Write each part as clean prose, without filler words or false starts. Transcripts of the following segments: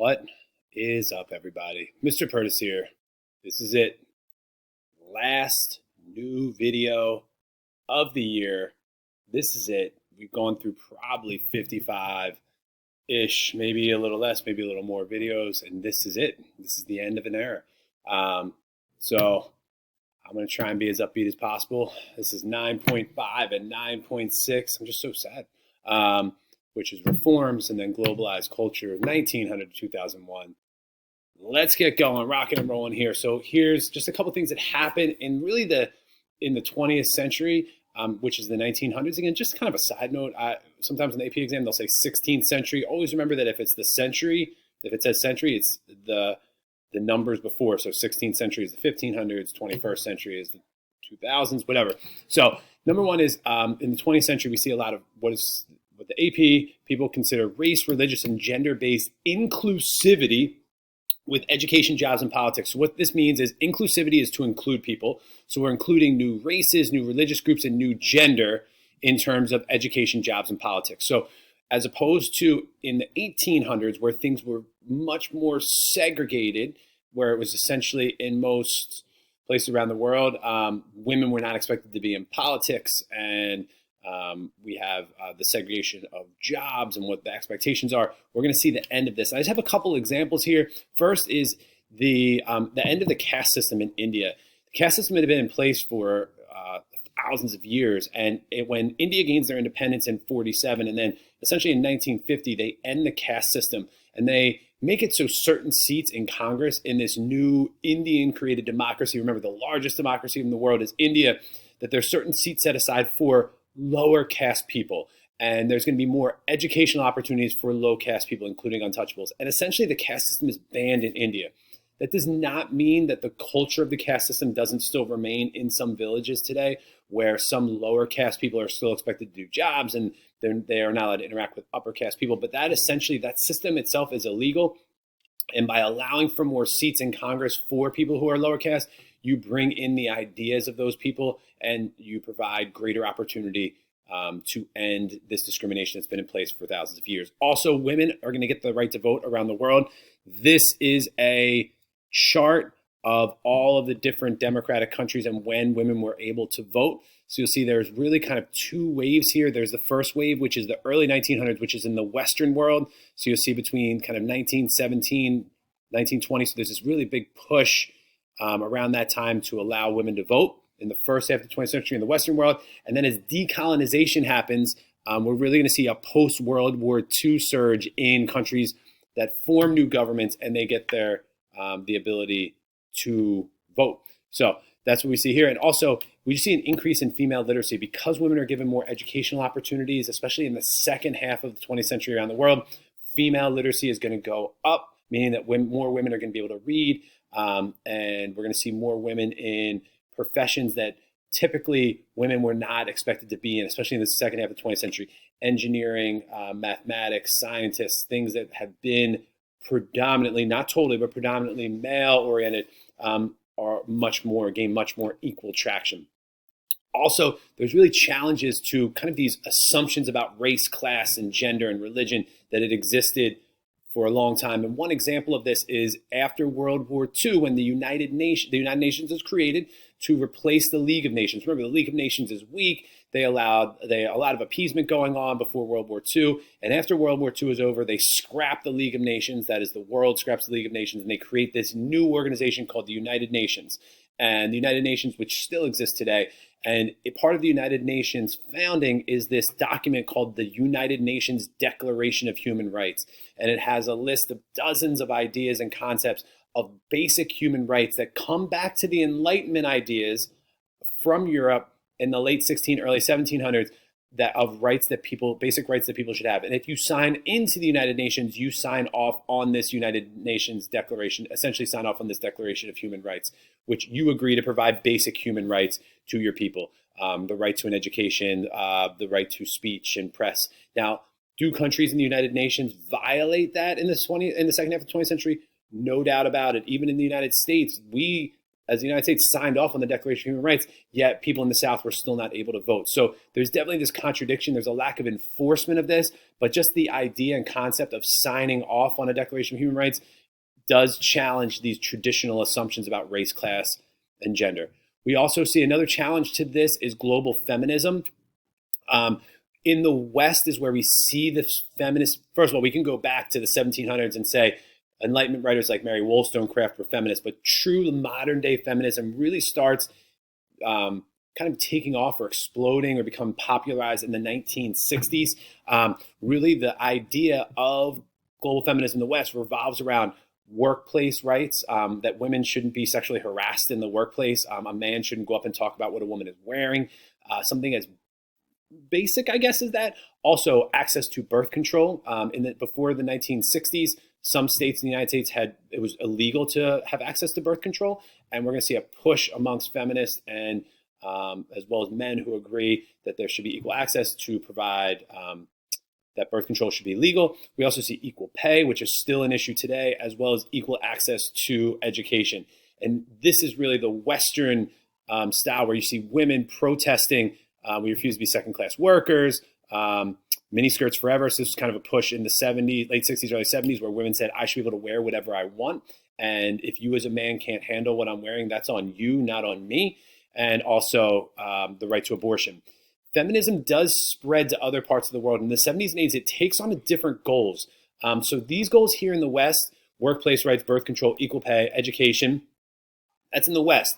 What is up, everybody? Mr. Purtis here. This is it. Last new video of the year. This is it. We've gone through probably 55-ish, maybe a little less, maybe a little more videos, and this is it. This is the end of an era. So I'm going to try and be as upbeat as possible. This is 9.5 and 9.6. I'm just so sad. Which is reforms and then globalized culture, 1900 to 2001. Let's get going, rocking and rolling here. So here's just a couple things that happened in really in the 20th century, which is the 1900s. Again, just kind of a side note. Sometimes in the AP exam, they'll say 16th century. Always remember that if it's the century, if it says century, it's the numbers before. So 16th century is the 1500s, 21st century is the 2000s, whatever. So number one is in the 20th century, we see a lot of what the AP people consider race, religious, and gender-based inclusivity with education, jobs, and politics. So what this means is inclusivity is to include people. So we're including new races, new religious groups, and new gender in terms of education, jobs, and politics. So as opposed to in the 1800s where things were much more segregated, where it was essentially in most places around the world, women were not expected to be in politics, and we have the segregation of jobs and what the expectations are. We're going to see the end of this. I just have a couple examples here. First is the end of the caste system in India. The caste system had been in place for thousands of years, and when India gains their independence in 47, and then essentially in 1950, they end the caste system, and they make it so certain seats in Congress in this new Indian-created democracy, remember the largest democracy in the world is India, that there's certain seats set aside for lower caste people, and there's going to be more educational opportunities for low caste people, including untouchables. And essentially the caste system is banned in India. That does not mean that the culture of the caste system doesn't still remain in some villages today, where some lower caste people are still expected to do jobs and they are not allowed to interact with upper caste people. But that essentially, that system itself is illegal. And by allowing for more seats in Congress for people who are lower caste, you bring in the ideas of those people and you provide greater opportunity to end this discrimination that's been in place for thousands of years. Also, women are going to get the right to vote around the world. This is a chart of all of the different democratic countries and when women were able to vote. So you'll see there's really kind of two waves here. There's the first wave, which is the early 1900s, which is in the Western world. So you'll see between kind of 1917, 1920. So there's this really big push around that time to allow women to vote in the first half of the 20th century in the Western world. And then as decolonization happens, we're really going to see a post-World War II surge in countries that form new governments and they get their the ability to vote. So that's what we see here. And also, we see an increase in female literacy because women are given more educational opportunities, especially in the second half of the 20th century around the world. Female literacy is going to go up, meaning that more women are going to be able to read. And we're going to see more women in professions that typically women were not expected to be in, especially in the second half of the 20th century. Engineering, mathematics, scientists, things that have been predominantly, not totally, but predominantly male-oriented, are gain much more equal traction. Also, there's really challenges to kind of these assumptions about race, class, and gender and religion that had existed for a long time. And one example of this is after World War II, when the United Nations was created to replace the League of Nations. Remember, the League of Nations is weak. They allowed a lot of appeasement going on before World War II. And after World War II is over, they scrap the League of Nations. That is, the world scraps the League of Nations, and they create this new organization called the United Nations. And the United Nations, which still exists today, and a part of the United Nations founding is this document called the United Nations Declaration of Human Rights. And it has a list of dozens of ideas and concepts of basic human rights that come back to the Enlightenment ideas from Europe in the late early 1700s, that of rights that basic rights that people should have. And if you sign into the United Nations, you sign off on this United Nations Declaration, essentially sign off on this Declaration of Human Rights, which you agree to provide basic human rights to your people. The right to an education, the right to speech and press. Now, do countries in the United Nations violate that in the second half of the 20th century? No doubt about it. Even in the United States, we as the United States signed off on the Declaration of Human Rights, yet people in the South were still not able to vote. So there's definitely this contradiction. There's a lack of enforcement of this, but just the idea and concept of signing off on a Declaration of Human Rights does challenge these traditional assumptions about race, class, and gender. We also see another challenge to this is global feminism. In the West is where we see the feminist. First of all, we can go back to the 1700s and say Enlightenment writers like Mary Wollstonecraft were feminists, but true modern day feminism really starts kind of taking off or exploding or become popularized in the 1960s. Really, the idea of global feminism in the West revolves around workplace rights, that women shouldn't be sexually harassed in the workplace. A man shouldn't go up and talk about what a woman is wearing. Something as basic, I guess, is that. Also, access to birth control. Before the 1960s, some states in the United States it was illegal to have access to birth control, and we're going to see a push amongst feminists and as well as men who agree that there should be equal access to provide that birth control should be legal. We also see equal pay, which is still an issue today, as well as equal access to education. And this is really the Western style where you see women protesting. We refuse to be second-class workers, miniskirts forever. So this was kind of a push in the 70s, late 60s, early 70s, where women said, I should be able to wear whatever I want. And if you as a man can't handle what I'm wearing, that's on you, not on me. And also the right to abortion. Feminism does spread to other parts of the world. In the 70s and 80s, it takes on different goals. So these goals here in the West, workplace rights, birth control, equal pay, education, that's in the West.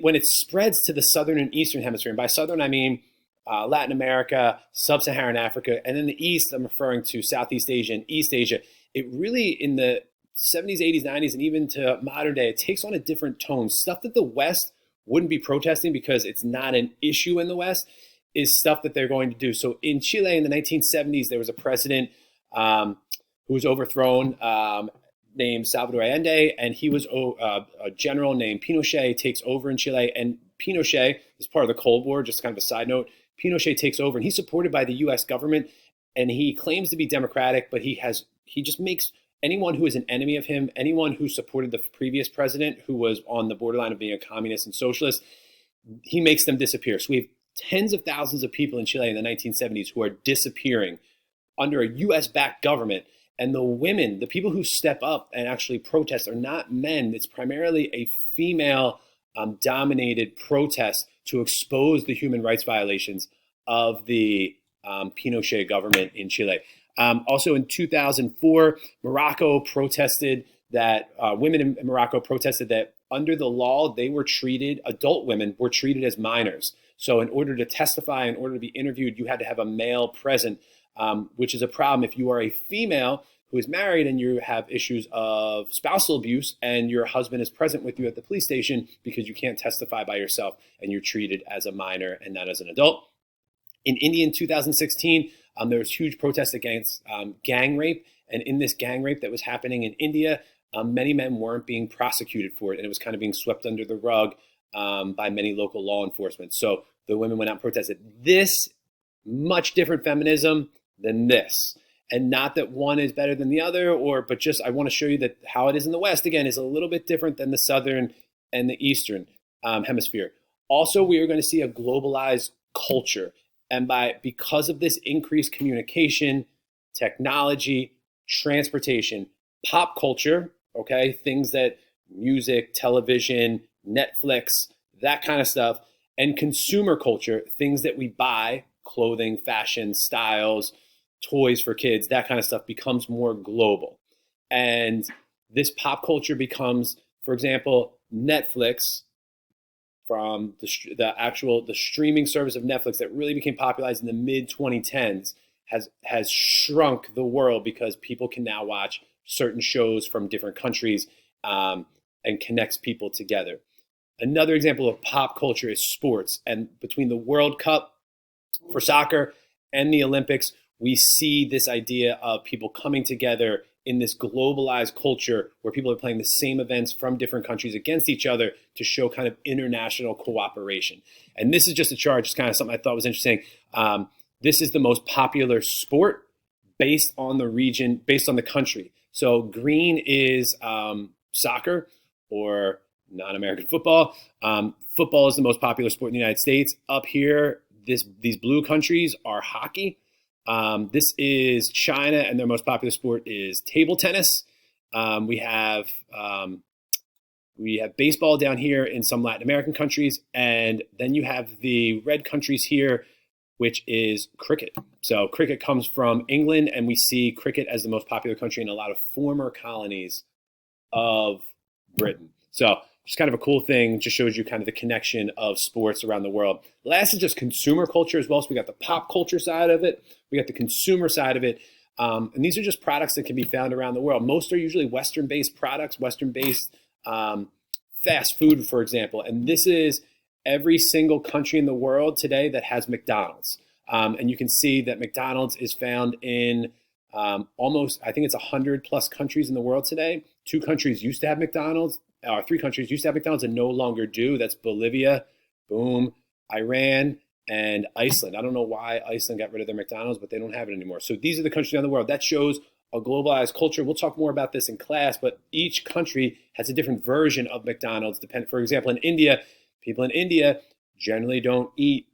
When it spreads to the Southern and Eastern hemisphere, and by Southern, I mean Latin America, Sub-Saharan Africa, and then the East, I'm referring to Southeast Asia and East Asia. It really, in the 70s, 80s, 90s, and even to modern day, it takes on a different tone. Stuff that the West wouldn't be protesting because it's not an issue in the West is stuff that they're going to do. So in Chile in the 1970s, there was a president who was overthrown named Salvador Allende, and he was a general named Pinochet takes over in Chile. And Pinochet is part of the Cold War, just kind of a side note. Pinochet takes over, and he's supported by the U.S. government, and he claims to be democratic, but he just makes anyone who is an enemy of him, anyone who supported the previous president, who was on the borderline of being a communist and socialist, he makes them disappear. So we have tens of thousands of people in Chile in the 1970s who are disappearing under a U.S.-backed government. And the women, the people who step up and actually protest are not men. It's primarily a female-dominated protest to expose the human rights violations of the Pinochet government in Chile. Also in 2004, Morocco protested that women in Morocco protested that under the law, adult women were treated as minors. So in order to testify, in order to be interviewed, you had to have a male present, which is a problem if you are a female who is married and you have issues of spousal abuse and your husband is present with you at the police station because you can't testify by yourself and you're treated as a minor and not as an adult. In India in 2016, there was huge protests against gang rape. And in this gang rape that was happening in India, many men weren't being prosecuted for it. And it was kind of being swept under the rug by many local law enforcement. So the women went out and protested. This, much different feminism than this. And not that one is better than the other, but just I want to show you that how it is in the West, again, is a little bit different than the Southern and the Eastern hemisphere. Also, we are going to see a globalized culture. And because of this increased communication, technology, transportation, pop culture, okay, things that music, television, Netflix, that kind of stuff, and consumer culture, things that we buy, clothing, fashion, styles, toys for kids, that kind of stuff becomes more global. And this pop culture becomes, for example, Netflix, from the streaming service of Netflix that really became popularized in the mid 2010s has shrunk the world because people can now watch certain shows from different countries and connects people together. Another example of pop culture is sports. And between the World Cup for soccer and the Olympics, we see this idea of people coming together in this globalized culture where people are playing the same events from different countries against each other to show kind of international cooperation. And this is just a chart, just kind of something I thought was interesting. This is the most popular sport based on the region, based on the country. So green is soccer, or non-American football. Football is the most popular sport in the United States. Up here, these blue countries are hockey. This is China, and their most popular sport is table tennis. We have baseball down here in some Latin American countries, and then you have the red countries here, which is cricket. So cricket comes from England, and we see cricket as the most popular country in a lot of former colonies of Britain. So just kind of a cool thing, just shows you kind of the connection of sports around the world. Last is just consumer culture as well. So we got the pop culture side of it. We got the consumer side of it. And these are just products that can be found around the world. Most are usually Western-based products, Western-based fast food, for example. And this is every single country in the world today that has McDonald's. And you can see that McDonald's is found in almost, I think it's 100 plus countries in the world today. 2 countries used to have McDonald's, or 3 countries used to have McDonald's and no longer do. That's Bolivia, boom, Iran, and Iceland. I don't know why Iceland got rid of their McDonald's, but they don't have it anymore. So these are the countries around the world. That shows a globalized culture. We'll talk more about this in class, but each country has a different version of McDonald's. For example, in India, people in India generally don't eat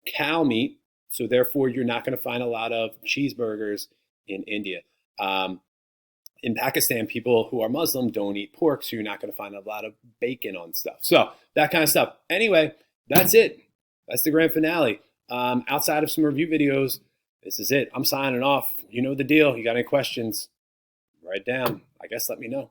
cow meat, so therefore you're not going to find a lot of cheeseburgers in India. In Pakistan, people who are Muslim don't eat pork, so you're not going to find a lot of bacon on stuff. So that kind of stuff. Anyway, that's it. That's the grand finale. Outside of some review videos, this is it. I'm signing off. You know the deal. You got any questions? Write down. I guess let me know.